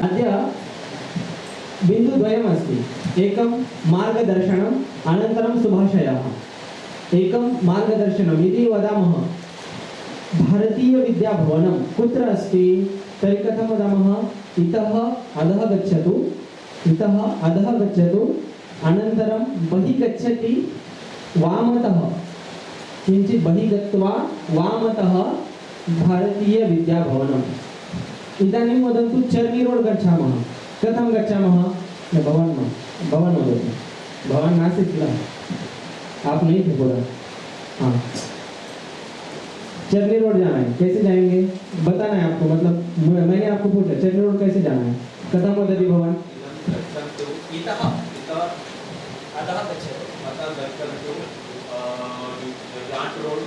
अद्य बिन्दुद्वयमस्ति। एकं मार्गदर्शनम् अनन्तरं शुभाशयः। एकं मार्गदर्शनम् इति वदामः। भारतीयविद्याभवनं कुत्र अस्ति? तर्हि कथं वदामः? इतः अधः गच्छतु, इतः अधः गच्छतु, अनन्तरं बहिः गच्छति वामतः, किञ्चित् बहिः गत्वा वामतः भारतीयविद्याभवनम्। इदानीं वदन्तु चर्नी रोड गच्छामः। कथं गच्छामः? भवान् वदतु। भवान् नास्ति किल? आप नहीं थे पूरा? हाँ, चर्नी रोड जाना है। कैसे जाएंगे बताना है आपको, मतलब मैंने आपको पूछा चर्नी रोड कैसे जाना है। कथं वदति भवान्? इतः अधः गच्छतु, अतः गच्छतु लांट रोड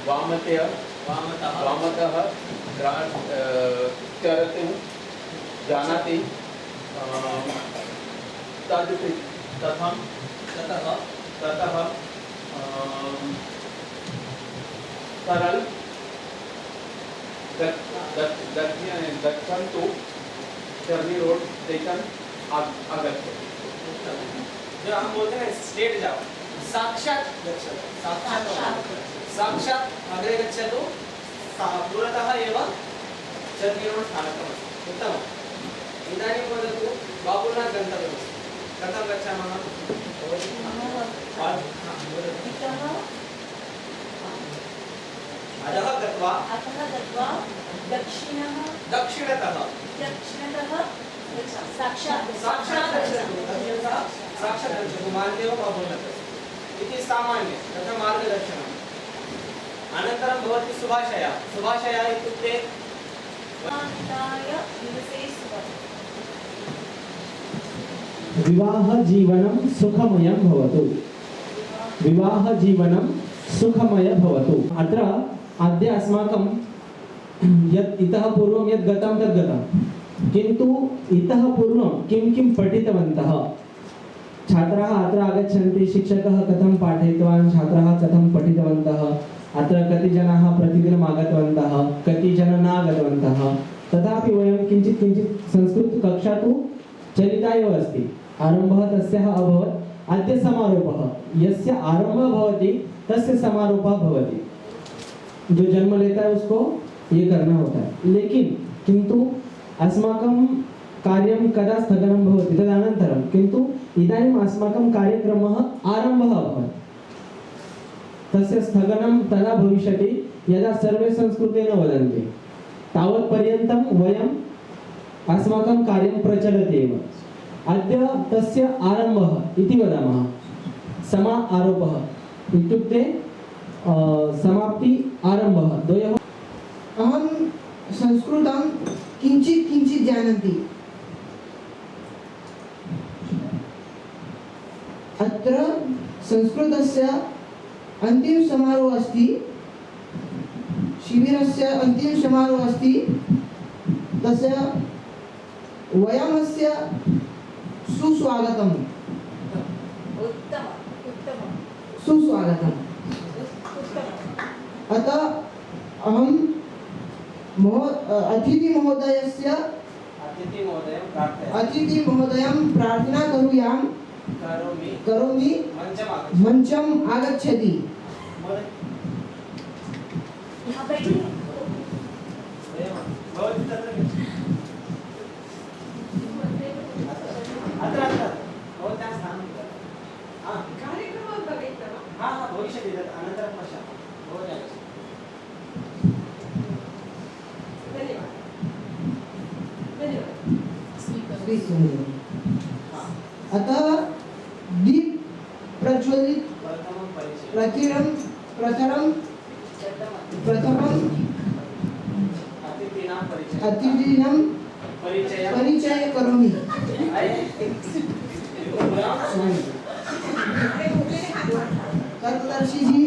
वामतः चरति जानाति ततः सरल गच्छन्तु चर्नी रोड स्टेशन आगच्छतु। जो हम बोलते हैं स्ट्रेट जाओ, साक्षात् गच्छतु, साक्षात् अग्रे गच्छतु, पुरतः एव चर्नी रोड स्थानकमस्ति। उत्तमम्। इदानीं वदतु बाबुनाथ गन्तव्यमस्ति। कथं गच्छामः? अधः गत्वा दक्षिणतः साक्षात् गच्छतु मार्गेव बाबुनाथ इति सामान्य तथा मार्गदर्शनम्। अनन्तरं भवति शुभाशयः इत्युक्ते विवाह जीवनं सुखमयं भवतु। विवाह जीवनं सुखमय भवतु। अत्र अद्य अस्माकं यत् इतः पूर्वं यत् गतं तद् गतं, किन्तु इतः पूर्वं किं किं पठितवन्तः छात्राः अत्र आगच्छन्ति, शिक्षकः कथं पाठयितवान्, छात्राः कथं पठितवन्तः, अत्र कति जनाः प्रतिदिनम् आगतवन्तः, कति जनाः न आगतवन्तः, तथापि वयं किञ्चित् संस्कृतकक्षा तु चलिता एव अस्ति। आरम्भः तस्याः अभवत्, अद्य समारोपः। यस्य आरम्भः भवति तस्य समारोपः भवति। जो जन्म लेता है उसको ये करना होता है। लेकिन किंतु अस्माकं कार्यं कदा स्थगनं भवति तदनन्तरं, किन्तु इदानीम् अस्माकं कार्यक्रमः आरम्भः अभवत्। तस्य स्थगनं तदा भविष्यति यदा सर्वे संस्कृतेन वदन्ति। तावत्पर्यन्तं वयम् अस्माकं कार्यं प्रचलति एव। अद्य तस्य आरम्भः इति वदामः। समारोपः इत्युक्ते समाप्ति आरम्भः द्वयोः। अहं संस्कृतं किञ्चित् जानन्ति। अत्र संस्कृतस्य अन्तिम समारोहः अस्ति, शिबिरस्य अन्तिम समारोहः अस्ति। तस्य वयमस्य सुस्वागतम्। सुस्वागतम्। अतः अहं अतिथिमहोदयं प्रार्थना करोमि मञ्चम् आगच्छति। भविष्यति अनन्तरं पश्यामः। अतः दीप प्रज्वलित प्रथमं अतिथिनां परिचय करोमि। तत्दर्शी जी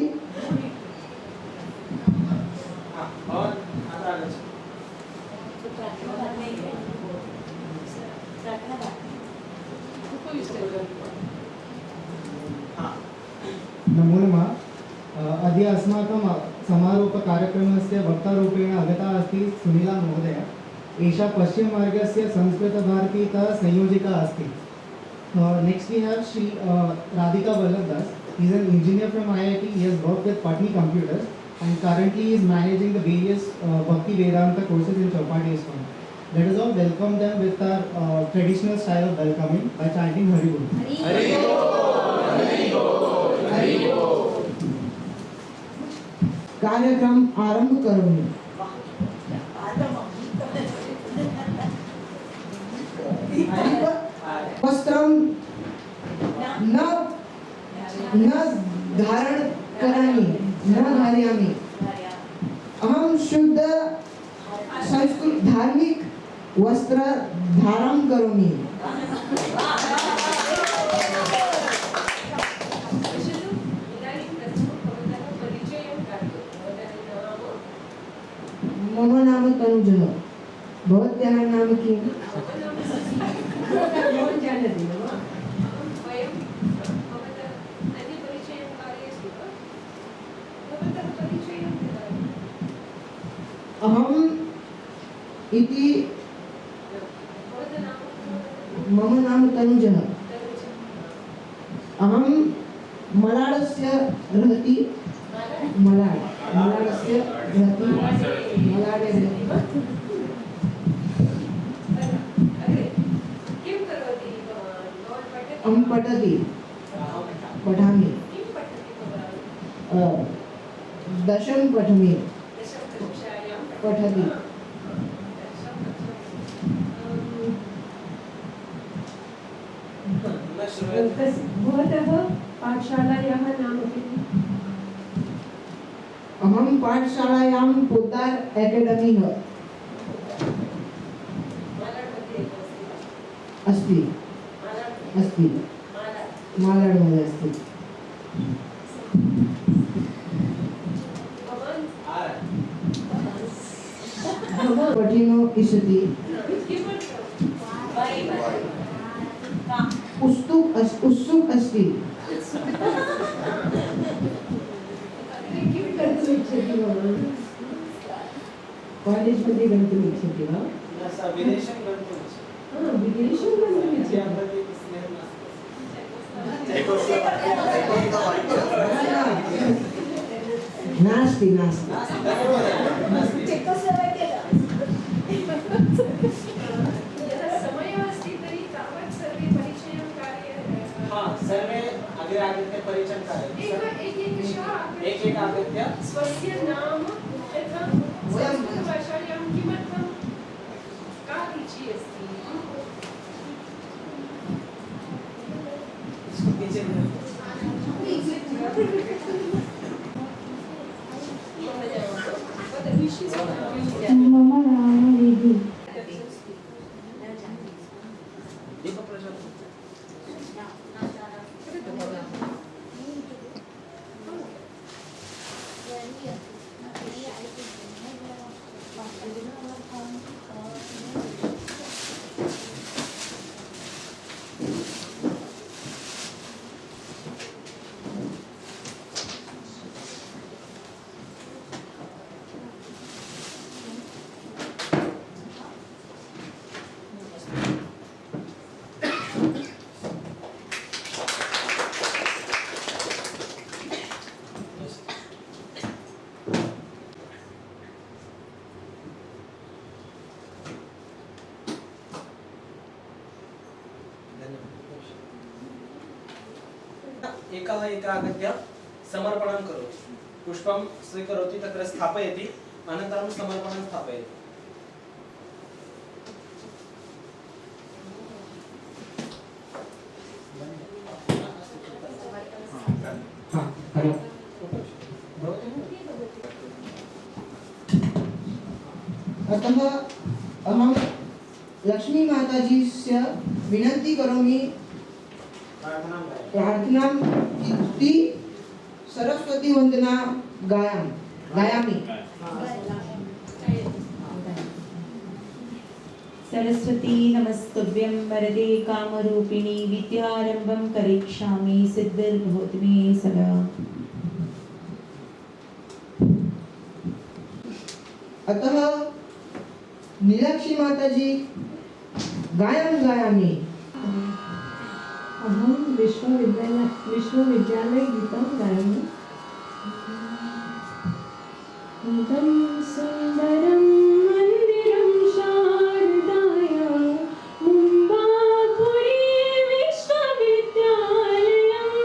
नमो नमः। अद्य अस्माकं समारोपकार्यक्रमस्य वक्तारूपेण आगता अस्ति सुनीला महोदया। एषा पश्चिममार्गस्य संस्कृतभारतीतः संयोजिका अस्ति। Next we have Shri Radhika Vallabhdas. He is an engineer from IIT. He has worked with Patni Computers and currently he is managing the various Bhakti Vedanta courses in Chowpatty ISKCON. Let us all welcome them with our traditional style of welcoming by chanting Hari Bol. Hari Bol, Hari Bol, Hari Bol. कार्यक्रम आरंभ करोमि। वस्त्रं न धारण करामि, न धारयामि। अहं शुद्ध संस्कृत धार्मिक वस्त्र धारण करोमि। मम नाम तनुजः। भवत्याः नाम किम्? अहम् इति मम नाम तनुजः। अहं मलाडस्य रहति मलाडस्य रहति मलाडे रहति। अहं पठामि दशम पठामि पठति। भवतः पाठशालायाः नाम किम्? अहं पाठशालायां पोद्दार एकेडमी अस्ति मालाड मध्ये अस्ति। पठिनो इष्यति। उत्सुक अस्ति। किं कर्तुम् इच्छति भवान्? कालेज् मध्ये गन्तुम् इच्छति वा? विदेशं गन्तुम् इच्छति। विदेशं गन्तुम् इच्छति। नास्ति समयः अस्ति तर्हि तावत् सर्वे परिचयं सर्वे अग्रे आगत्य परिचयं कारयन्ति। एक आगत्य स्वस्य नाम यथा संस्कृतभाषायां किमर्थं का रुचिः अस्ति? मम नाम रेडु। एकः आगत्य समर्पणं करोति। पुष्पं स्वीकरोति, तत्र स्थापयति, अनन्तरं समर्पणं स्थापयति। अतः अहं लक्ष्मी माताजी से विनती करोमि प्रार्थनां इति सरस्वती वंदना गायामि। सरस्वती नमस्तुभ्यं वरदे कामरूपिणी विद्यारम्भं करिष्यामि सिद्धिर्भवतु मे सदा। अतः नीलाक्षी माताजी गायन गायामि। अहं विश्वविद्यालय गीतं गायामि। इदं सुन्दरं मन्दिरं शारदाया मुम्बापुरी विश्वविद्यालयम्।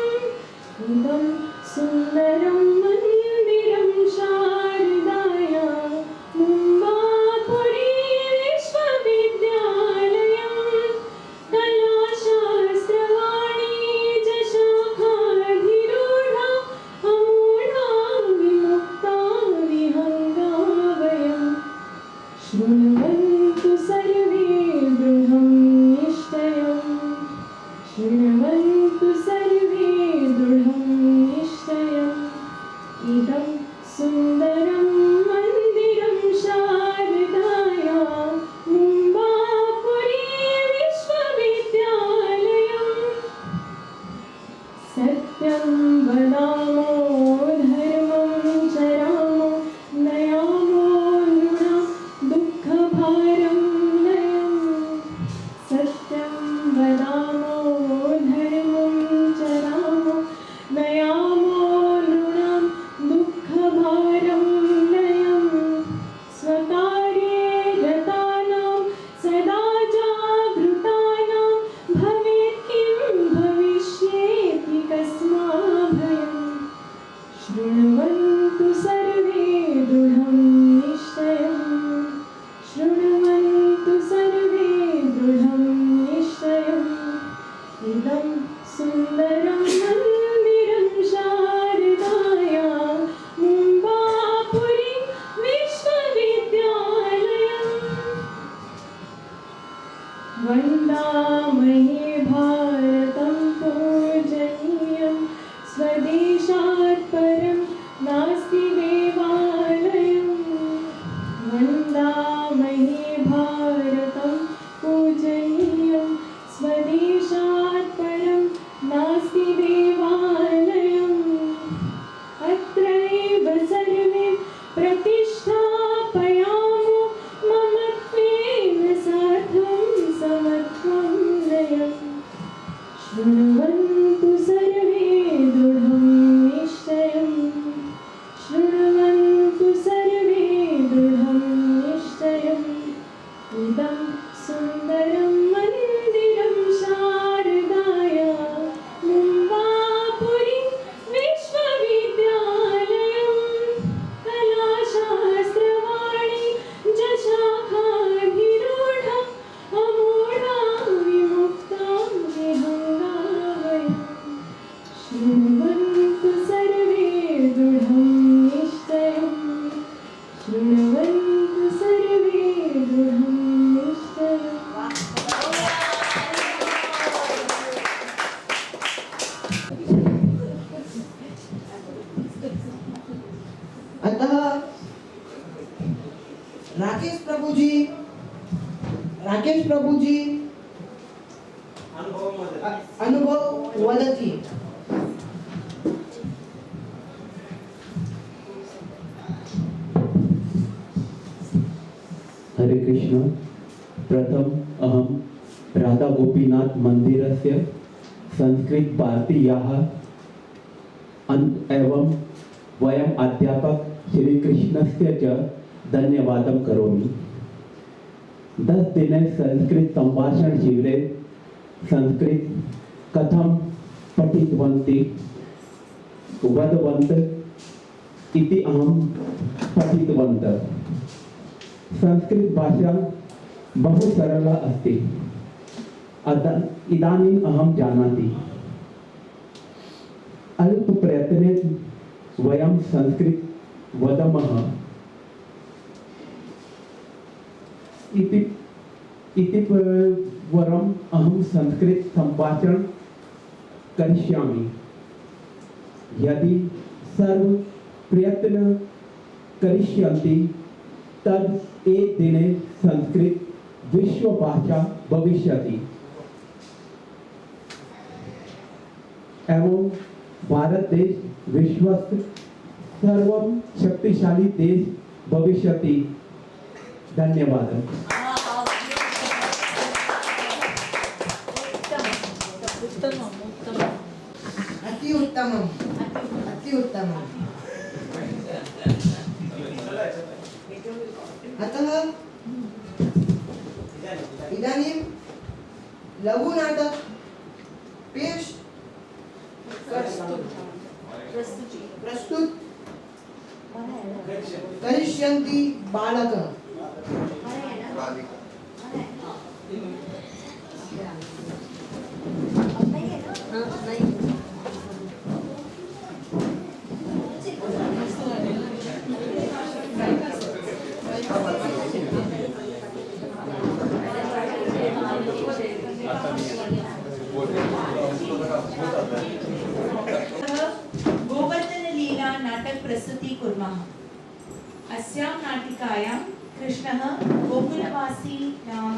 इदं सुन्दरं मन्दिरं शारदाया मुम्बापुरी विश्वविद्यालयम्। कलाशास्त्रवाणिज्यशाखाधिरूढा अमूढा विमुक्ता विहङ्गा वयम्। शृण्वन्तु सर्वे दृढं निश्चयम्। शृण्वन्तु सर्वे दृढं निश्चयम्। इदं सुन्दरं मन्दिरं शारदाया मुम्बापुरी विश्वविद्यालयम्। सत्यं वदामो धर्मं चरामो नयामो नृणां दुःखभारं नयम्। सत्यं वदामो धर्मं चरामो नयामो नृणां दुःखभारं नयम्। स्वकार्ये रतानां सदा जागृतानां भवेत् किं भविष्येति कस्माभयम्। शृण्वन्तु सर्वे दृढं निश्चयम्। शृण्वन्तु सर्वे दृढं निश्चयम्। इदं सुन्दरं मन्दिरं शारदाया मुम्बापुरी विश्वविद्यालयम्। वन्दामहे भारतं पूजनीयं स्वदेशात् परं नास्ति देवालयम्। वन्दामहे भारतं पूजनीयं स्वदेशात् परं नास्ति देवालयम्। अत्रैव सर्वे प्रतिष्ठापयामो ममत्वेन सार्धं समत्वं नयम्। शृण्वन्तु सर्वे दृढं निश्चयम्। शृण्वन्तु सर्वे दृढं निश्चयम्। इदं सुन्दरं मन्दिरं शारदाया मुम्बापुरी विश्वविद्यालयम्। कलाशास्त्रवाणिज्यशाखाधिरूढा अमूढा विमुक्ता विहङ्गा वयम्। शृण्वन्तु सर्वे दृढं निश्चयम्। शृण्वन्तु सर्वे दृढं निश्चयम्। अतः राकेश प्रभु जी अनुभव वदति। हरे कृष्ण। प्रथम अहम राधा गोपीनाथ मंदिरस्य संस्कृत भारतीयाः एवं वयम अध्यापक श्री कृष्णस्य च धन्यवादं करोमि। 10 दिने संस्कृत संभाषण शिबिरे संस्कृत कथं पठितवन्ति वदवन्तः इति अहं पठितवन्तः। संस्कृत भाषा बहु सरला अस्ति। इदानीम् अहं जानामि। अल्प प्रयत्नेन वयं संस्कृत वदामः इति वरम् अहं संस्कृत संभाषण करिष्यामि। यदि सर्व प्रयत्न करिष्यन्ति तद एक दिने संस्कृत विश्वभाषा भविष्यति एवं भारत देश विश्वस्त सर्वं शक्तिशाली देश भविष्यति। धन्यवाद। अति उत्तमम् अति उत्तमम्। अतः इदानीं लघुनाटक पेश प्रस्तुत करिष्यन्ति बालकः। गोवर्धन लीला नाटक प्रस्तुति कुर्मः। अस्यां नाटिकायां कृष्णः गोकुलवासी नाम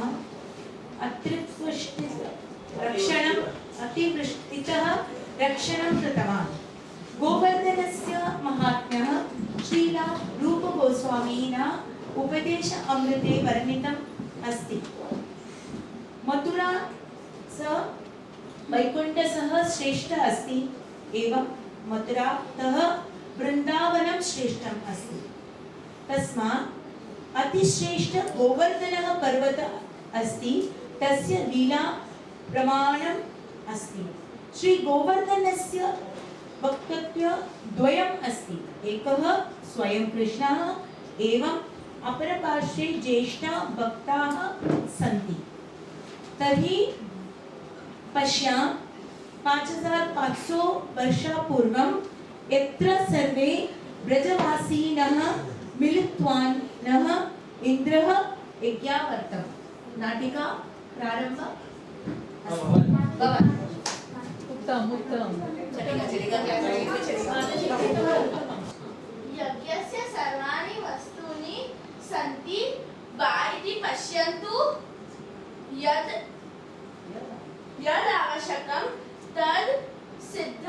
अतिवृष्टितः रक्षणं कृतवान्। गोवर्धनस्य महात्म्यः श्रीला रूपगोस्वामिना उपदेश अमृते वर्णितम् अस्ति। मथुरा स वैकुण्ठसः श्रेष्ठ अस्ति एवं मथुरातः वृन्दावनं श्रेष्ठम् अस्ति। तस्मात् अतिश्रेष्ठ गोवर्धनः पर्वतः अस्ति, तस्य लीला प्रमाणम् अस्ति। श्री गोवर्धनस्य वक्तव्यद्वयम् अस्ति। एकः स्वयं कृष्णः एवं अपरपार्श्वे ज्येष्ठाः भक्ताः सन्ति। तर्हि पश्याम 5500 वर्षापूर्वं यत्र सर्वे ब्रजवासिनः मिलित्वानः इन्द्रः यज्ञावर्तम्। नाटिका प्रारम्भ भवतु। यज्ञस्य सर्वाणि वस्तूनि सन्ति वा इति पश्यन्तु। यद् आवश्यकं तद् सिद्ध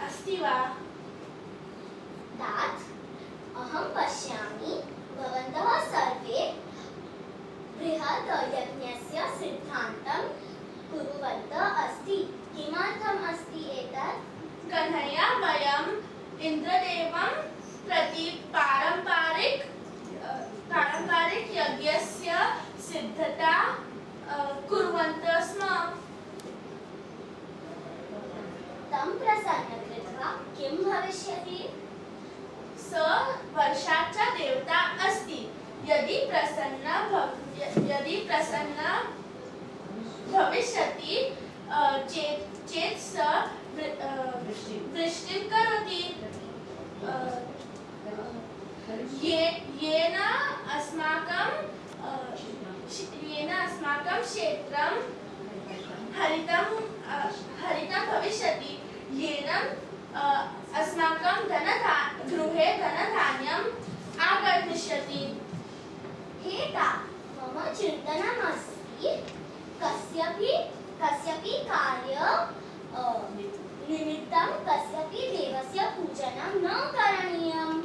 अस्ति वा? तात अहं पश्यामि भवन्तः सर्वे बृहत् यज्ञस्य सिद्धान्तं कुर्वन्तः अस्ति। किमर्थम् अस्ति एतत्? कन्हैया, वयम् इन्द्रदेवं प्रति पारम्परिक यज्ञस्य सिद्धता कुर्वन्तः स्म। तं प्रसन्न कृत्वा किं भविष्यति? स वर्षाचा देवता अस्ति। यदि प्रसन्न भविष्यति चेत् स वृष्टिं करोति। येन अस्माकं क्षेत्रं हरितं भविष्यति। येन अस्माकं गृहे धनधान्यम् आगमिष्यति। हे तात, मम चिन्तनमस्ति कस्यापि कार्य निमित्तं कस्यापि देवस्य पूजनं न करणीयम्।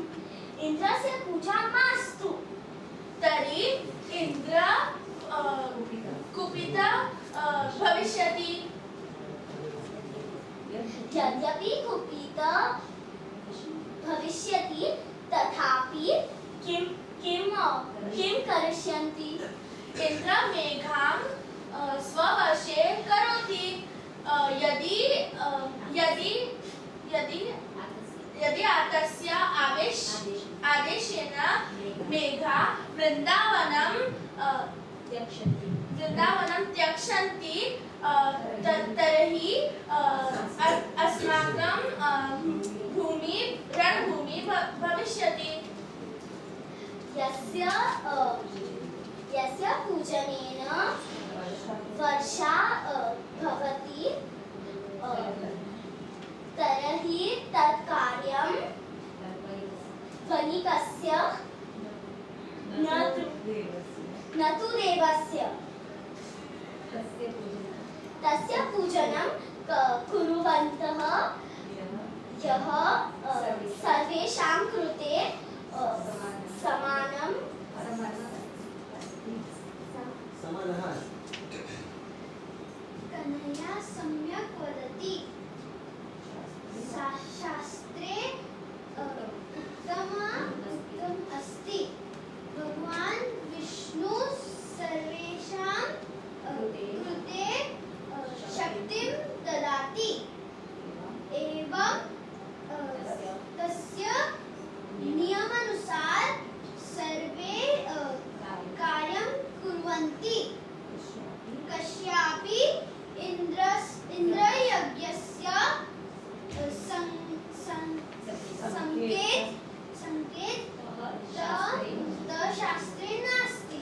इन्द्रस्य पूजा मास्तु। तर्हि इन्द्र कुपितः भविष्यति। यद्यपि कुपितः भविष्यति तथापि किं करिष्यन्ति? इन्द्र मेघां स्ववशे करोति। यदि आतस्य आदेशेन मेघा वृन्दावनं त्यक्ष्यन्ति तर्हि अस्माकं रणभूमि भविष्यति। यस्य पूजनेन वर्षा भवति तर्हि तत् कार्यं वणिकस्य न तु देवस्य तस्य पूजनं कुर्वन्तः यः सर्वेषां कृते समानं समानः अस्ति। कन्हैया सम्यक् वदति शास्त्रे उत्तम अस्ति भगवान् विष्णु सर्वेषां कृते शक्तिं ददाति एवं तस्य नियमानुसार सर्वे कार्यं कुर्वन्ति कस्यापि इन्द्रयज्ञस्य संकेत शास्त्रे नास्ति।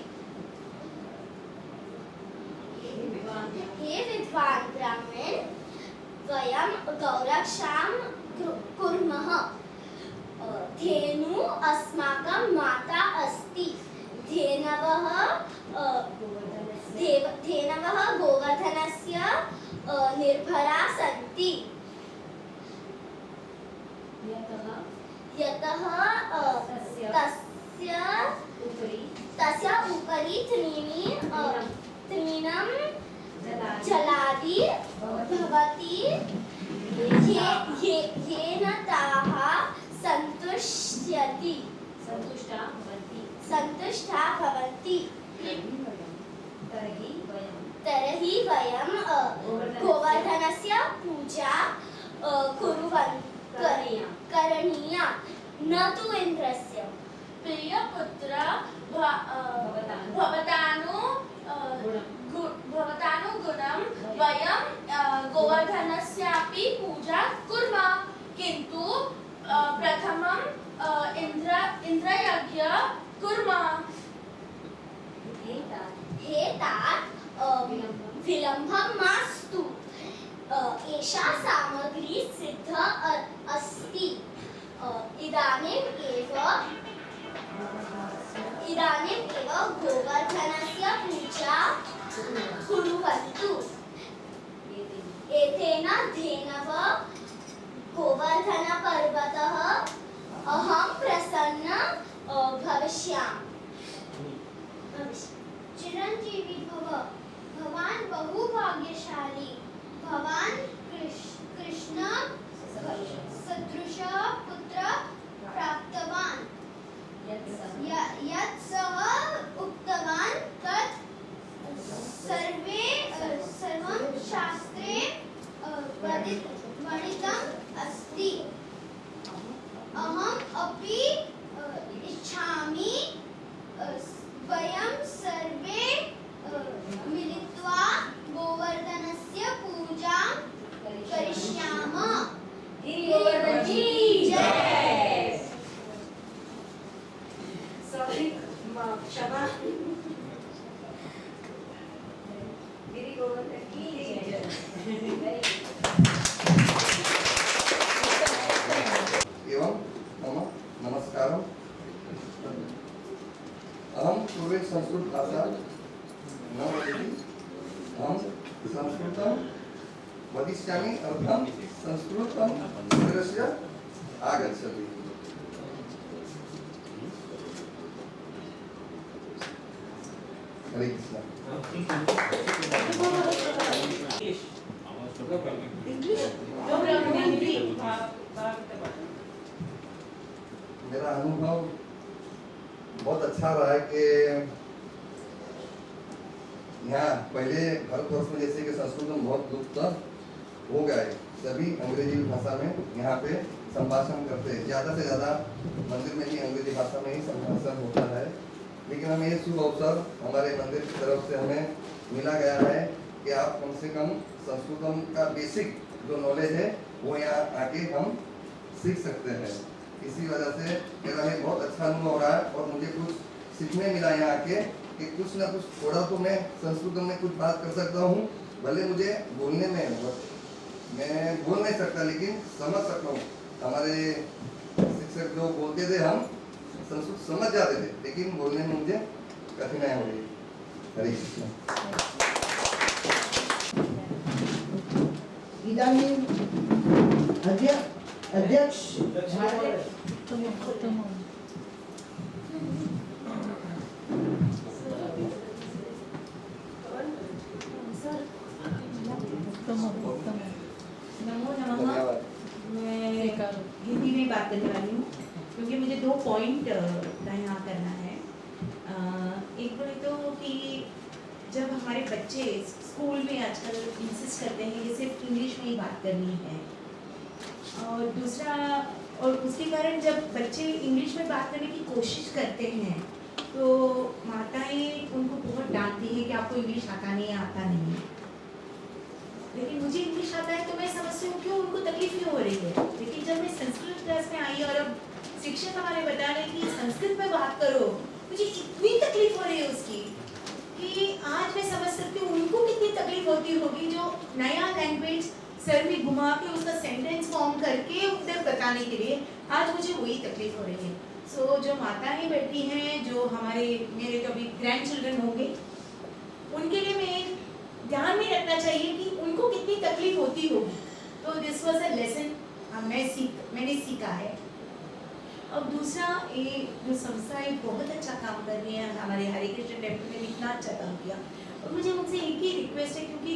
हे विद्वान् ब्राह्मण वयं गौरक्षां कुर्मः धेनु अस्माकं माता अस्ति धेनवः गोवर्धनस्य निर्भरा सन्ति यतः तस्य उपरि तृणं जलादि भवति येन ताः सन्तुष्टा भवन्ति तर्हि वयं गोवर्धनस्य पूजा करणीया न तु इन्द्रस्य। प्रियपुत्र भवतानुगुणं वयं गोवर्धनस्यापि पूजा कुर्मः किन्तु प्रथमं इन्द्रयज्ञ कुर्मः। हे तात विलम्बं मास्तु एषा सामग्री सिद्धा अस्ति इदानीम् एव गोवर्धनस्य पूजा कुर्वन्तु एतेन धेनव गोवर्धनपर्वतः अहं प्रसन्न भविष्यामि। चिरञ्जीवी भव भवान् बहु भाग्यशाली भवान् कृष्ण सदृश पुत्र प्राप्तवान् यत् सः उक्तवान् तत् सर्वं शास्त्रे वर्णितम् अस्ति। अहम् अपि इच्छामि वयं सर्वे मिलित्वा गोवर्धनस्य पूजां करिष्यामः। गोवर्धन की जय। क्षमा गिरी गोवर्धन की जय। एवं मम नमस्कारम्। अहं पूर्वे संस्कृत भाषा न वदामि अहं संस्कृतं वदिष्यामि अर्थं संस्कृतं नगरस्य आगच्छति। हरे कृष्ण। मेरा अनुभव बहुत अच्छा रहा है कि यहाँ पहले भारतवर्ष में जैसे कि संस्कृत में बहुत लुप्त हो गए, सभी अंग्रेजी भाषा में यहाँ पे संभाषण करते हैं। ज़्यादा से ज़्यादा मंदिर में भी अंग्रेजी भाषा में ही संभाषण होता है। लेकिन हमें ये शुभ अवसर हमारे मंदिर की तरफ से हमें मिला गया है कि आप कम से कम संस्कृतम का बेसिक जो नॉलेज है वो यहाँ आके हम सीख सकते हैं। इसी वजह से मेरा ये बहुत अच्छा अनुभव हो रहा है और मुझे कुछ सीखने मिला यहाँ आके कि कुछ ना कुछ थोड़ा तो मैं संस्कृत में कुछ बात कर सकता हूँ। भले मुझे बोलने में मैं बोल नहीं सकता लेकिन समझ सकता हूँ। हमारे शिक्षक जो बोलते थे हम संस्कृत समझ जाते थे, लेकिन बोलने में मुझे कठिनाई हो रही। हरे कृष्ण। इदानीं अध्यक्ष नमो नमः। धन्यवाद। मैं हिंदी में बात करने वाली हूँ क्योंकि मुझे 2 पॉइंट यहाँ करना है। एक तो कि जब हमारे बच्चे स्कूल में आजकल इंसिस्ट करते हैं कि सिर्फ इंग्लिश में ही बात करनी है, और दूसरा और उसके कारण जब बच्चे इंग्लिश में बात करने की कोशिश करते हैं तो माताएं उनको बहुत डांटती है कि आपको इंग्लिश आता नहीं। लेकिन मुझे इंग्लिश आता है तो मैं समझती हूँ क्यों उनको तकलीफ क्यों हो रही है। लेकिन जब मैं संस्कृत क्लास में आई और अब शिक्षक हमारे बता रहे कि संस्कृत में बात करो, मुझे इतनी तकलीफ हो रही है उसकी कि आज मैं समझ सकती हूँ उनको कितनी तकलीफ होती होगी जो नया लैंग्वेज सर में घुमा के उसका सेंटेंस फॉर्म करके उधर बताने के लिए आज मुझे वही तकलीफ हो रही है। सो जो माताएं बैठी हैं, जो मेरे जो अभी ग्रैंड चिल्ड्रन होंगे, उनके लिए मैं ध्यान में रखना चाहिए कि उनको कितनी तकलीफ होती होगी। तो दिस वाज अ लेसन मैंने सीखा है। और दूसरा, ये जो संस्था है बहुत अच्छा काम कर रही है, हमारे हरे कृष्ण टेम्पल में इतना अच्छा काम किया। और मुझे उनसे एक ही रिक्वेस्ट है, क्योंकि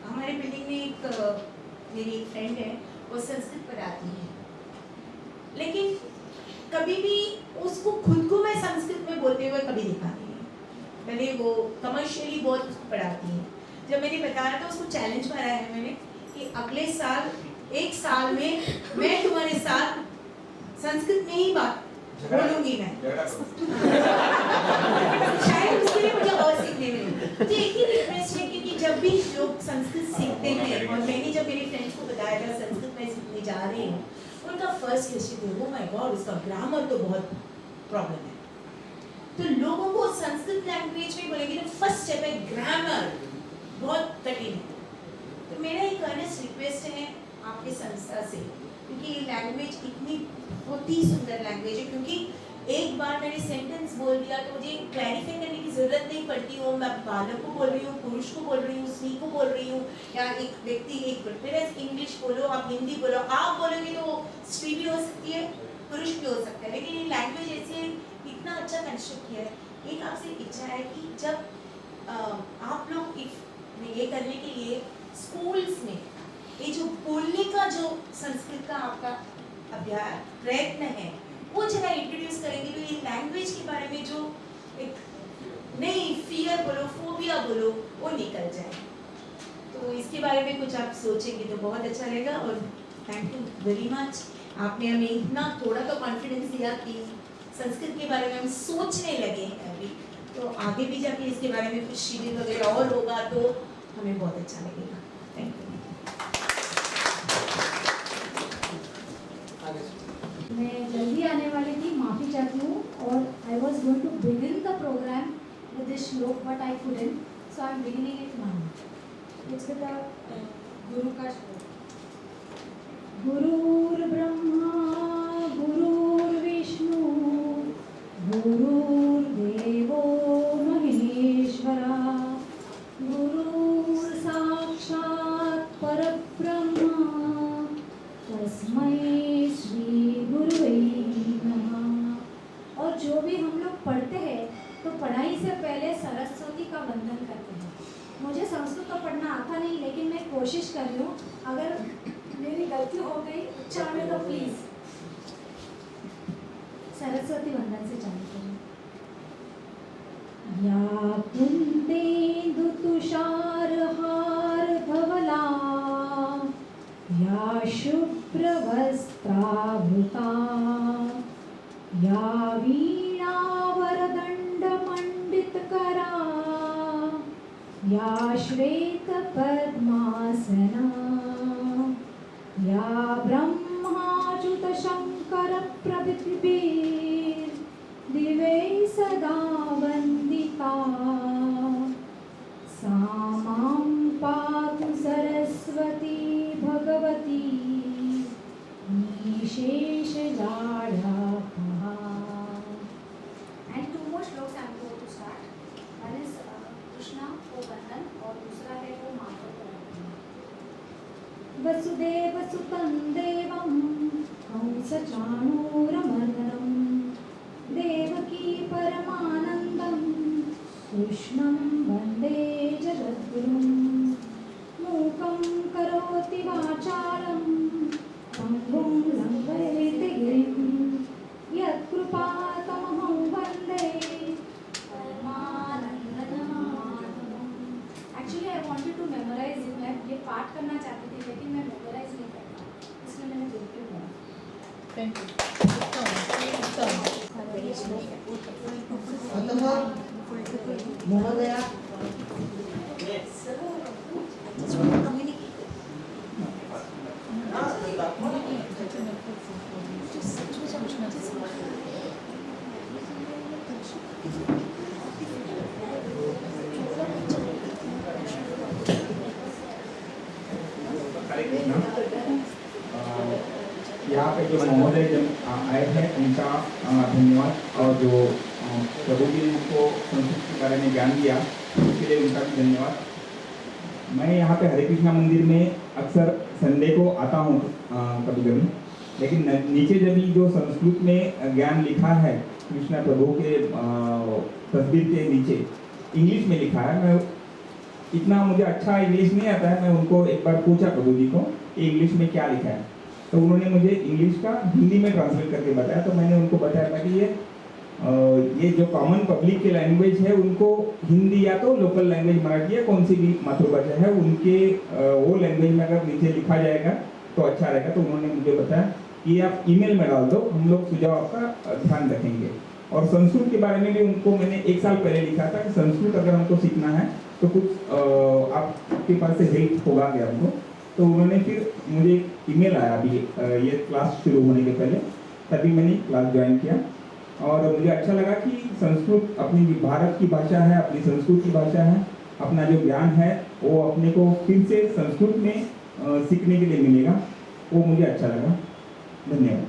हमारे बिल्डिंग में मेरी एक फ्रेंड है, वो संस्कृत पढ़ाती है, लेकिन कभी भी उसको खुद को मैं संस्कृत में बोलते हुए कभी देखा नहीं है। मैंने वो कमर्शियली बहुत उसको पढ़ाती है। जब मैंने बताया था, उसको चैलेंज मारा है मैंने कि अगले साल 1 साल में मैं तुम्हारे साथ संस्कृत में ही बात बोलूंगी मैं। शायद उसके लिए मुझे और सीखने मिले। मुझे एक ही रिक्वेस्ट है, क्योंकि जब भी लोग संस्कृत सीखते हैं, और मैंने जब मेरी फ्रेंड्स को बताया था संस्कृत में सीखने जा रही हूँ, उनका फर्स्ट क्वेश्चन था, ओह माय गॉड, उसका ग्रामर तो बहुत प्रॉब्लम है। तो लोगों को संस्कृत लैंग्वेज में बोलेंगे तो फर्स्ट स्टेप है ग्रामर, बहुत कठिन है। तो मेरा एक अर्नेस्ट रिक्वेस्ट है आपके संस्था से, क्योंकि ये लैंग्वेज इतनी बहुत ही सुंदर लैंग्वेज है, क्योंकि एक बार मैंने सेंटेंस बोल दिया तो मुझे क्लैरिफाई करने की जरूरत नहीं पड़ती हो, मैं बालक को बोल रही हूँ, पुरुष को बोल रही हूँ, स्त्री को बोल रही हूँ, या एक व्यक्ति मेरे इंग्लिश बोलो, आप हिंदी बोलो, आप बोलोगे तो स्त्री भी हो सकती है, पुरुष भी हो सकता है। लेकिन ये लैंग्वेज ऐसे इतना अच्छा कंस्ट्रक्ट किया है। एक आपसे इच्छा है कि जब आप लोग ये करने के लिए स्कूल्स में ये जो बोलने का जो संस्कृत का आपका अभ्यास प्रयत्न है, वो जरा इंट्रोड्यूस करेंगे तो ये लैंग्वेज के बारे में जो एक नई फियर बोलो, फोबिया बोलो, वो निकल जाए। तो इसके बारे में कुछ आप सोचेंगे तो बहुत अच्छा रहेगा। और थैंक यू वेरी मच, आपने हमें इतना थोड़ा तो कॉन्फिडेंस दिया कि संस्कृत के बारे में हम सोचने लगे हैं अभी, तो आगे भी जाके इसके बारे में कुछ शिविर वगैरह और होगा तो हमें बहुत अच्छा लगेगा। Thank you. मैं जल्दी आने वाली थी, माफ़ी चाहती हूँ, और I was going to begin the program with this shloka, but I couldn't, so I am beginning it now. It's with गुरु का श्लोक। गुरुर्ब्रह्मा गुरुर्विष्णु गुरुर्देवो महेश्वरा गुरुर्साक्षात् परब्रह्मा तस्मै श्री गुरुवे नमः। और जो भी हम लोग पढ़ते हैं तो पढ़ाई से पहले सरस्वती का वंदन करते हैं। मुझे संस्कृत तो पढ़ना आता नहीं, लेकिन मैं कोशिश कर रही हूँ, अगर मेरी गलती हो गई उच्चारण में तो प्लीज सरस्वती वंदन से चालू करें। या कुंदेन्दु तुषार हार धवला या शुभ्र वस्त्रावृता या वीणा वरदंड मंडित करा या श्वेत पद्मासना या ब्रह्माच्युत शंकर प्रभृतिभिः दिवे सदा वंदिता सा मां पातु सरस्वती भगवती निशेषजाड्यापहा। वसुदेवसुतं देवं कंसचाणूरमर्दनं देवकी परमानन्दं कृष्णं वन्दे जगद्गुरुं मूकं करोति वाचालं पङ्गुं लङ्घयते गिरिं यत्कृपातमहं वन्दे परमानन्दमाधवम्। Actually I wanted to memorise it, मैं ये पाठ करना चाहती थी लेकिन मैं मेमोराइज नहीं कर पाई, इसलिए मैंने बिल्कुल करा। थैंक अतः महोदया यहाँ पे जो महोदय जब आए हैं उनका धन्यवाद, और जो प्रभु जी ने उनको संस्कृत के बारे में ज्ञान दिया उसके लिए उनका भी धन्यवाद। मैं यहाँ पे हरे कृष्णा मंदिर में अक्सर संडे को आता हूँ कभी कभी, लेकिन नीचे जब जो संस्कृत में ज्ञान लिखा है कृष्णा प्रभु के तस्वीर के नीचे इंग्लिश में लिखा है, मैं इतना मुझे अच्छा इंग्लिश नहीं आता है, मैं उनको एक बार पूछा प्रभु जी को इंग्लिश में क्या लिखा है, तो उन्होंने मुझे इंग्लिश का हिंदी में ट्रांसलेट करके बताया। तो मैंने उनको बताया था कि ये जो कॉमन पब्लिक की लैंग्वेज है उनको हिंदी या तो लोकल लैंग्वेज मराठी या कौन सी भी मातृभाषा है उनके वो लैंग्वेज में अगर नीचे लिखा जाएगा तो अच्छा रहेगा। तो उन्होंने मुझे बताया कि आप ईमेल में डाल दो, हम लोग सुझाव आपका ध्यान रखेंगे। और संस्कृत के बारे में भी उनको मैंने 1 साल पहले लिखा था कि संस्कृत अगर हमको सीखना है तो कुछ आपके पास से हेल्प होगा क्या हमको। तो उन्होंने फिर मुझे ईमेल आया अभी ये क्लास शुरू होने के पहले, तभी मैंने क्लास ज्वाइन किया और मुझे अच्छा लगा कि संस्कृत अपनी भारत की भाषा है, अपनी संस्कृत की भाषा है, अपना जो ज्ञान है वो अपने को फिर से संस्कृत में सीखने के लिए मिलेगा, वो मुझे अच्छा लगा। धन्यवाद।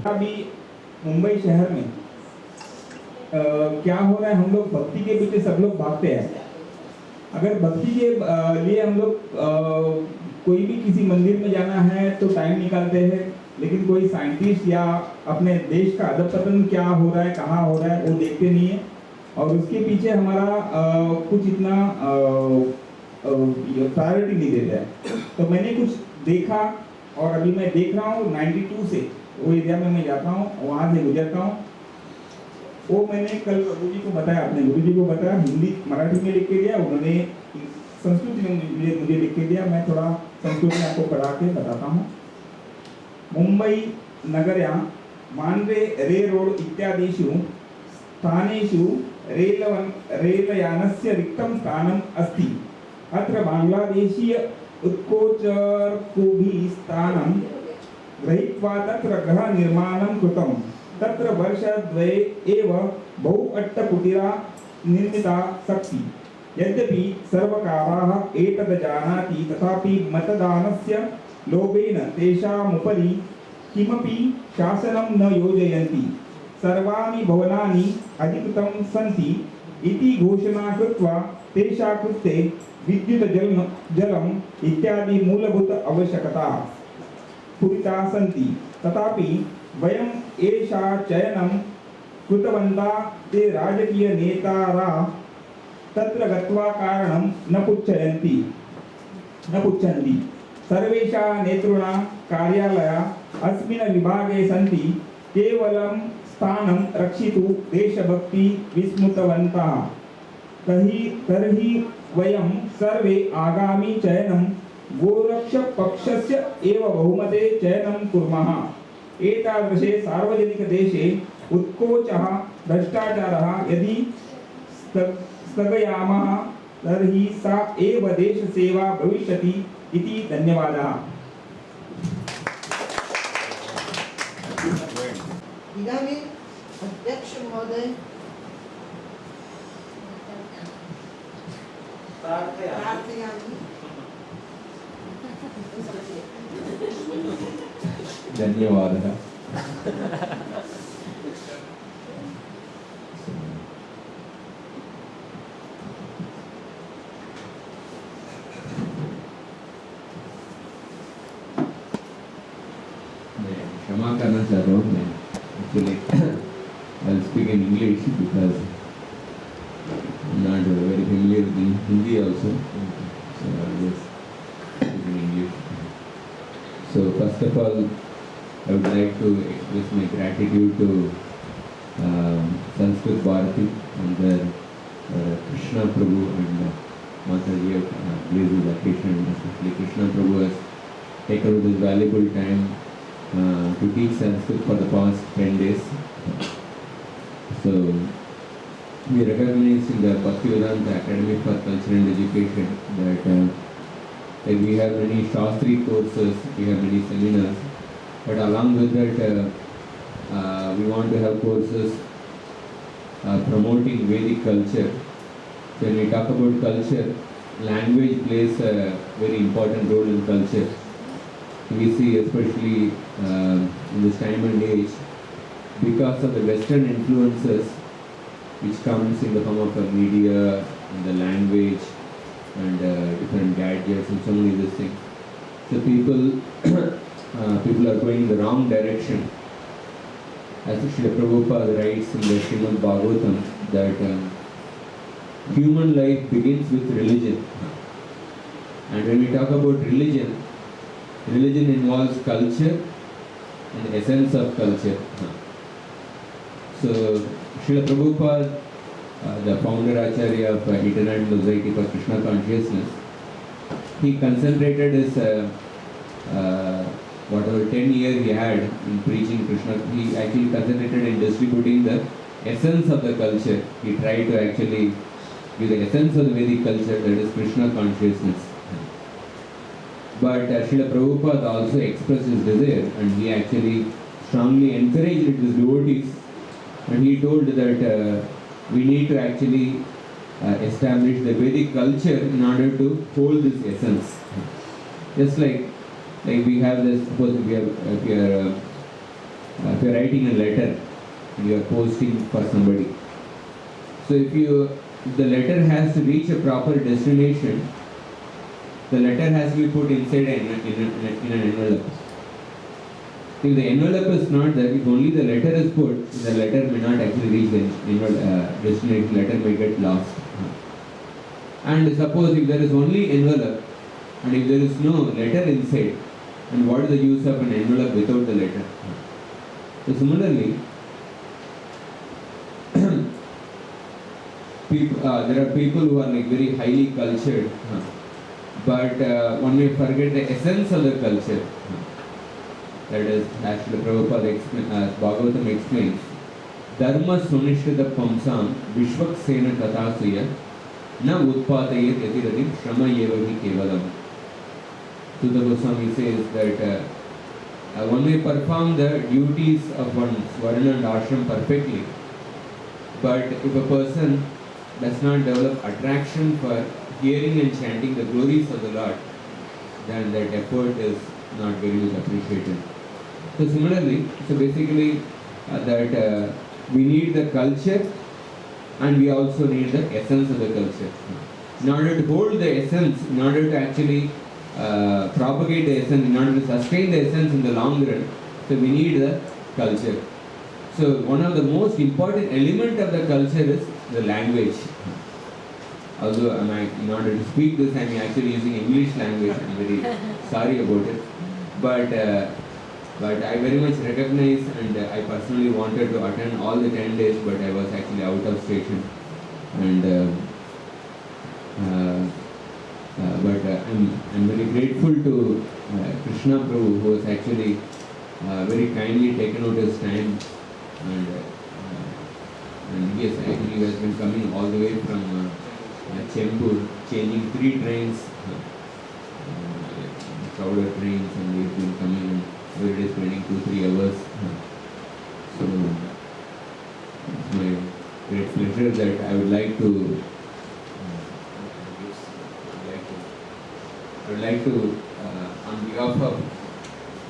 अभी मुंबई शहर में क्या हो रहा है, हम लोग भक्ति के पीछे सब लोग भागते हैं। अगर भक्ति के लिए हम लोग कोई भी किसी मंदिर में जाना है तो टाइम निकालते हैं, लेकिन कोई साइंटिस्ट या अपने देश का अधपतन क्या हो रहा है, कहाँ हो रहा है, वो देखते नहीं है। और उसके पीछे हमारा कुछ इतना प्रायोरिटी नहीं देता है। तो मैंने कुछ देखा और अभी मैं देख रहा हूँ 92 से वो एरिया में मैं जाता हूँ, वहाँ से गुजरता हूँ। वो मैंने कल प्रभु जी को बताया, अपने गुरु जी को बताया, हिंदी मराठी में लिख के दिया, उन्होंने संस्कृत में मुझे लिख के दिया। मैं थोड़ा संस्कृत में आपको पढ़ा के बताता हूँ। मुंबई नगर्या मांड्रे रे रोड इत्यादिषु स्थानेषु रेलयानस्य रिक्तं स्थानम् अस्ति। अत्र बांग्लादेशीय उत्कोचर्कुभिः स्थानं गृहीत्वा तत्र गृहनिर्माणं कृतं। तत्र वर्षद्वये एव बहु अट्टकुटीरा निर्मिता सन्ति। यद्यपि सर्वकारः एतद् जानाति तथापि मतदानस्य लोभेन तेषामुपरि किमपि शासनं न योजयन्ति। सर्वाणि भवनानि अधिकृतं सन्ति इति घोषणा कृत्वा तेषां कृते विद्युत् जलम् इत्यादि मूलभूत आवश्यकताः पूरिताः सन्ति। तथापि वयम् एषा चयनं कृतवन्तः ते राजकीयनेतारः तत्र गत्वा कारणं न पुच्छन्ति। सर्वेषां नेतॄणां कार्यालयाः अस्मिन् विभागे सन्ति। केवलं स्थानं रक्षितुं देशभक्ति विस्मृतवन्तः। तर्हि वयं सर्वे आगामी चयनं गोरक्षपक्षस्य एव बहुमते चयनं कुर्मः। एतादृशे सार्वजनिकदेशे उत्कोचः भ्रष्टाचारः यदि स्थगयामः तर्हि सा एव देशसेवा भविष्यति इति। धन्यवादः। इदानीम् अध्यक्ष महोदय प्रार्थयामि। धन्यवादः। क्षमा करना चाहता हूँ मैं actually I'll speak in English because I'm not very familiar with Hindi also, so I'll just speak in English. So first of all, I would like to express my gratitude to Sanskrit Bharati and Krishna Prabhu and Mataji of blessed occasion, especially Krishna Prabhu has taken out this valuable time to teach Sanskrit for the past 10 days. So we recognize in the Bhaktivedanta Academy for Culture and Education that we have many Shastri courses, we have many seminars, but along with that we want to have courses promoting Vedic culture. So when we talk about culture, language plays a very important role in culture. We see especially in this time and age, because of the Western influences which comes in the form of the media and the language and different gadgets and so many of these things. So people are going in the wrong direction. As Srila Prabhupada writes in the Srimad Bhagavatam that human life begins with religion. And when we talk about religion, religion involves culture and the essence of culture. So Srila Prabhupada, the founder Acharya of International Society for Krishna Consciousness, he concentrated his whatever 10 years he had in preaching Krishna, he actually concentrated in distributing the essence of the culture. He tried to actually give the essence of the Vedic culture, that is Krishna consciousness. But Srila Prabhupada also expressed his desire, and he actually strongly encouraged his devotees, and he told that we need to actually establish the Vedic culture in order to hold this essence. Just like we have this, suppose if you are writing a letter and you are posting for somebody. So if the letter has to reach a proper destination, the letter has to be put inside in an envelope. If the envelope is not there, if only the letter is put, the letter may not actually reach the destination, letter may get lost. And suppose if there is only envelope and if there is no letter inside, and what is the use of an envelope without the letter? So similarly, there are people who are like very highly cultured, but one may forget the essence of the culture. That is, as Srila Prabhupada Bhagavatam explains, Dharma sunishtita pamsam vishvaksena tatasuya na utpatayet yatiratim shrama yevahi kevalam. Sutta Goswami says that one may perform the duties of one's varna and ashram perfectly, but if a person does not develop attraction for hearing and chanting the glories of the Lord, then that effort is not very much appreciated. So similarly, basically that we need the culture and we also need the essence of the culture. In order to hold the essence, in order to actually propagate the essence, in order to sustain the essence in the long run, so we need the culture. So one of the most important element of the culture is the language. Although in order to speak this, I am actually using English language. I am very sorry about it. But I very much recognize, and I personally wanted to attend all the 10 days, but I was actually out of station. And but I'm very grateful to Krishna Prabhu, who has actually very kindly taken out his time, and yes, actually he has been coming all the way from Chembur, changing 3 trains, crowded trains, and he has been coming and every day spending 2-3 hours. So it's my great pleasure that I would like to on behalf of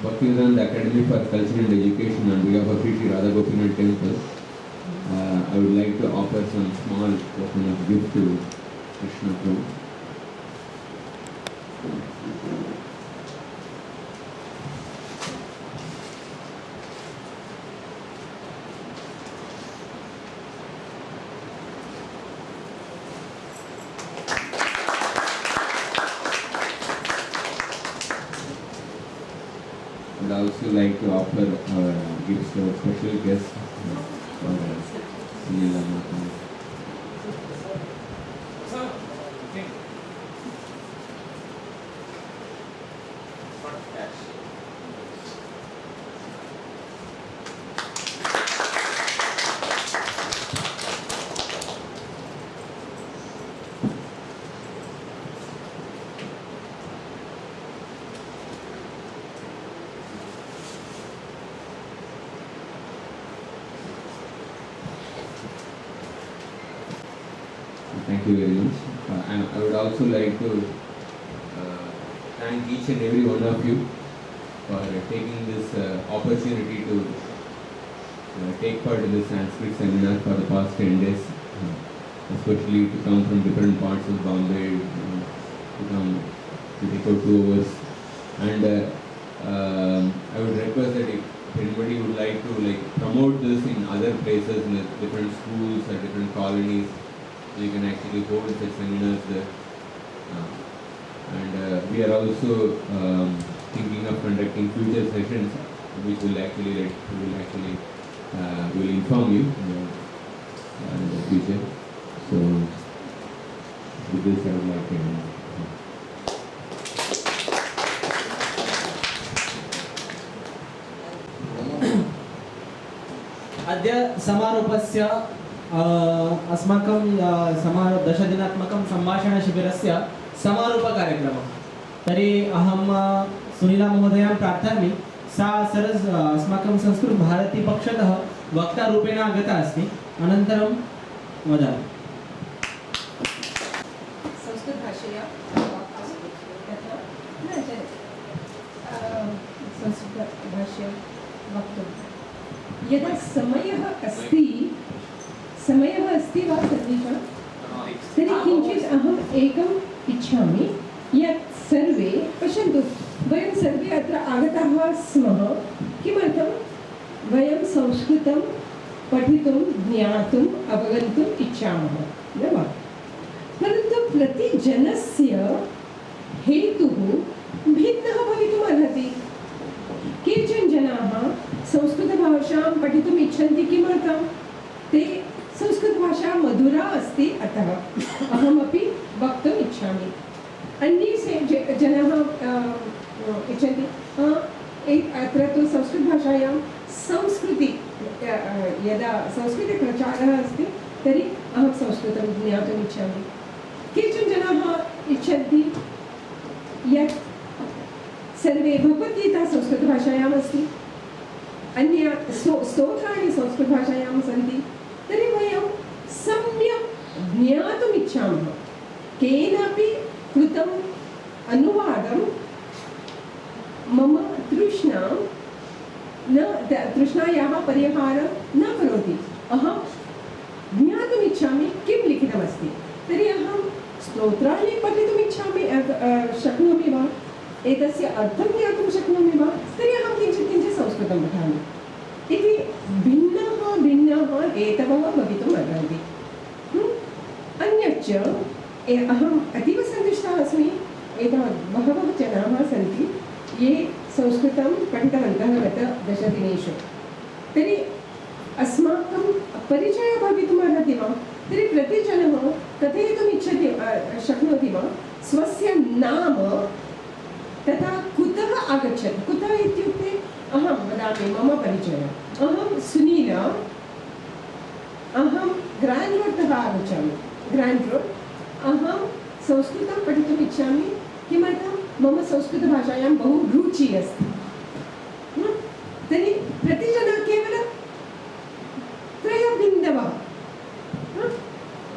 Bhaktivedanta Academy for Culture and Education, on behalf of Sri Radha Gopinath Temple, I would like to offer some small token of gift to Krishna Prabhu. also like to offer gifts to our special guest for Sunila Mata. Thank you very much. I would also like to thank each and every one of you for taking this opportunity to take part in this Sanskrit seminar for the past 10 days, especially to come from different parts of Bombay, to come to take out 2 hours. And I would request that if anybody would like to promote this in other places, in different schools or different colonies, you can actually hold such seminars there. And we are also thinking of conducting future sessions, which will actually will inform you in the future. So with this, I would like to end. अद्य समारोपस्य अस्माकं दशदिनात्मकं सम्भाषणशिबिरस्य समारोपकार्यक्रमः। तर्हि अहं सुनीला महोदयां प्रार्थयामि, सा अस्माकं संस्कृतभारतीपक्षतः वक्तारूपेण आगता अस्ति। अनन्तरं वदामि। संस्कृतभाषया संस्कृतभाषया वक्तुं यदा समयः अस्ति वा सर्वेषां, तर्हि किञ्चित् अहम् एकम् इच्छामि यत् सर्वे पश्यन्तु, वयं सर्वे अत्र आगताः स्मः। किमर्थं? वयं संस्कृतं पठितुं, ज्ञातुम्, अवगन्तुम् इच्छामः, न वा? परन्तु प्रतिजनस्य हेतुः भिन्नः भवितुम् अर्हति। केचन जनाः संस्कृतभाषां पठितुम् इच्छन्ति। किमर्थं? ते संस्कृतभाषा मधुरा अस्ति, अतः अहमपि वक्तुम् इच्छामि। अन्ये जनाः इच्छन्ति अत्र तु संस्कृतभाषायां संस्कृति, यदा संस्कृतप्रचारः अस्ति तर्हि अहं संस्कृतं ज्ञातुम् इच्छामि। केचन जनाः इच्छन्ति यत् सर्वे भगवद्गीता संस्कृतभाषायाम् अस्ति, अन्य स्तोत्राणि संस्कृतभाषायां सन्ति। तर्हि वयं सम्यक् ज्ञातुम् इच्छामः। केनापि कृतम् अनुवादं मम तृष्णायाः परिहारं न करोति। अहं ज्ञातुम् इच्छामि किं लिखितमस्ति। तर्हि अहं स्तोत्राणि पठितुम् इच्छामि, शक्नोमि वा? एतस्य अर्थं ज्ञातुं शक्नोमि वा? तर्हि अहं किञ्चित् संस्कृतं पठामि। इति भिन्नः हेतवः भवितुम् अर्हन्ति। अन्यच्च अहम् अतीव सन्तुष्टा अस्मि, एतावत् बहवः जनाः सन्ति ये संस्कृतं पठितवन्तः गत 10 दिनेषु। तर्हि अस्माकं परिचयः भवितुम् अर्हति वा? तर्हि प्रतिजनः कथयितुम् इच्छति शक्नोति वा? स्वस्य नाम, तथा कुतः आगच्छति। कुतः इत्युक्ते अहं वदामि मम परिचयः। अहं सुनीला, अहं ग्राण्ड् रोड्तः आगच्छामि। ग्राण्ड् रोड्, अहं संस्कृतं पठितुम् इच्छामि। किमर्थं? मम संस्कृतभाषायां बहु रुचिः अस्ति। तर्हि प्रतिजनः केवलं 3 बिन्दवः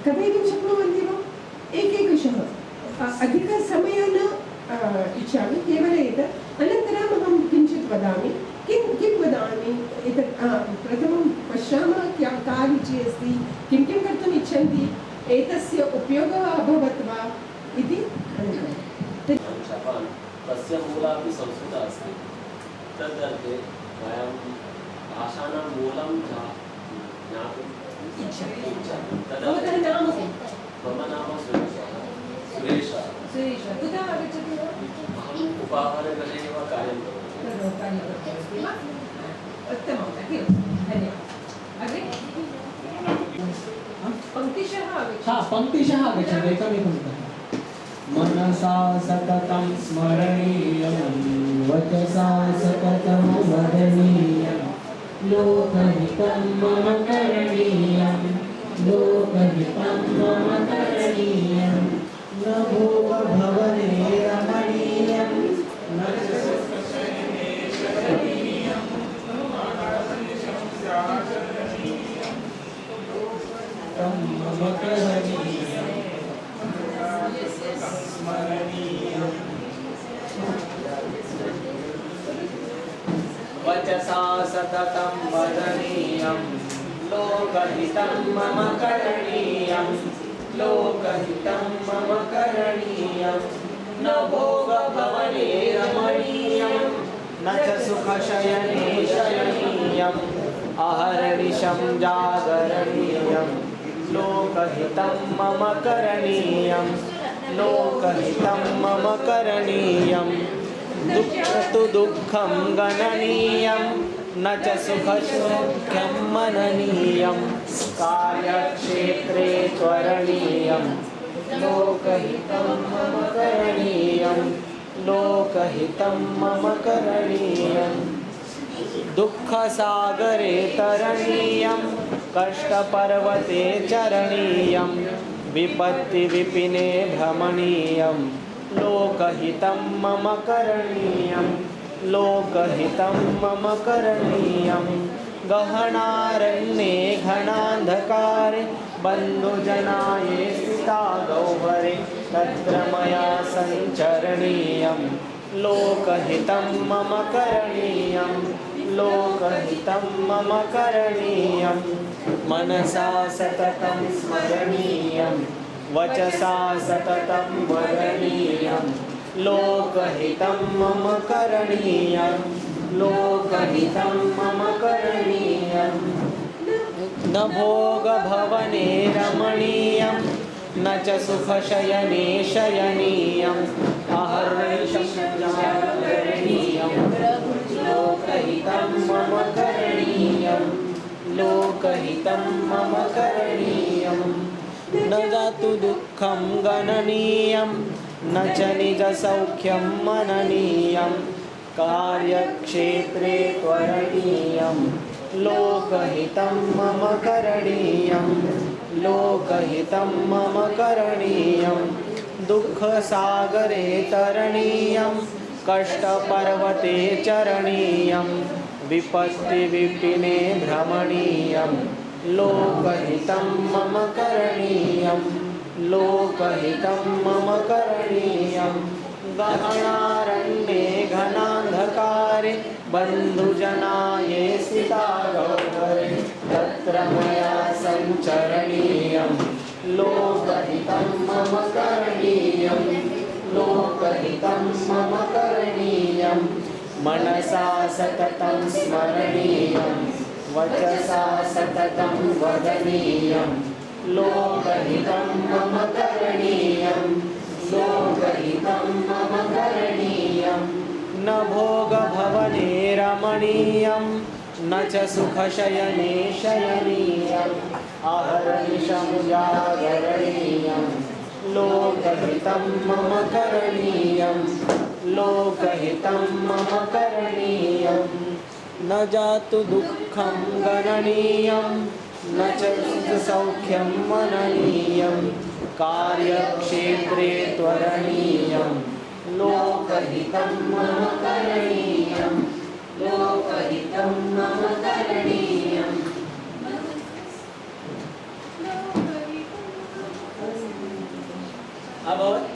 कथयितुं शक्नुवन्ति वा? एकैकशः। अधिकसमयः न इच्छामि, केवलं एतत्। अनन्तरम् अहं किञ्चित् वदामि। किं वदामि? एतत् प्रथमं पश्यामः का रुचिः अस्ति, किं कर्तुम् इच्छन्ति, एतस्य उपयोगः अभवत् वा इति। तस्य मूलमपि संस्कृतम् अस्ति। तदर्थे वयं भाषाणां मूलं ज्ञातुम् इच्छामि। भवतः नाम किं? मम नाम सुरेशः। कुतः आगच्छति वा? अहम् उपाहारगृहे एव कार्यं करोमि। तद्लोकानि वर्तन्ते वा उत्तमं तदेव धन्यवादः अग्रे पङ्क्तिशः हा पङ्क्तिशः आगच्छन्ति एकमेकं मनसा सततं स्मरणीयं वचसा सततं वदनीयं लोकहितं मम करणीयं लोकहितं मम करणीयं न भोगभवने रमणीयं न च सुखशयने शयनीयं तं मम करणीयं स्मरणीयं वचसा सततं वदनीयं लोकहितं मम करणीयं लोकहितं मम करणीयं न भोगभवने रमणीयं न च सुखशयने शयनीयम् अहर्निशं जागरणीयं लोकहितं मम करणीयं लोकहितं मम करणीयं दुःखतु दुःखं गणनीयं न च सुखसौख्यं मननीयं कार्यक्षेत्रे त्वरणीयं लोकहितं मम करणीयं लोकहितं मम करणीयं दुःखसागरे तरणीयं कष्टपर्वते चरणीयं विपत्तिविपिने भ्रमणीयं लोकहितं मम करणीयं लोकहितं मम करणीयं गहनारण्ये घनान्धकारे बन्धुजनाये स्थिता गह्वरे तत्र मया सञ्चरणीयं लोकहितं मम करणीयं लोकहितं मम करणीयं मनसा सततं स्मरणीयं वचसा सततं वदनीयं लोकहितं मम करणीयं लोकहितं मम करणीयं न भोगभवने रमणीयं न च सुखशयने शयनीयम् अहर्निशं जागरणीयं लोकहितं मम करणीयं लोकहितं मम करणीयं न जातु दुःखं गणनीयं न च निजसौख्यं मननीयं कार्यक्षेत्रे त्वरणीयं लोकहितं मम करणीयं लोकहितं मम करणीयं दुःखसागरे तरणीयं कष्टपर्वते चरणीयं विपत्तिविपिने भ्रमणीयं लोकहितं मम करणीयं लोकहितं मम करणीयं गहनारण्ये घनान्धकारे बन्धुजनाये स्थिता गह्वरे तत्र मया सञ्चरणीयं लोकहितं मम करणीयं लोकहितं मम करणीयं मनसा सततं स्मरणीयं वचसा सततं वदनीयं लोकहितं मम करणीयं लोकहितं मम करणीयं न भोगभवने रमणीयं न च सुखशयने शयनीयम् अहर्निशं जागरणीयं लोकहितं मम करणीयं लोकहितं मम करणीयं न जातु दुःखं गणनीयं न च सौख्यं मननीयं कार्यक्षेत्रे त्वरणीयं लोकहितं मम करणीयं लोकहितं मम करणीयम् अभवत्।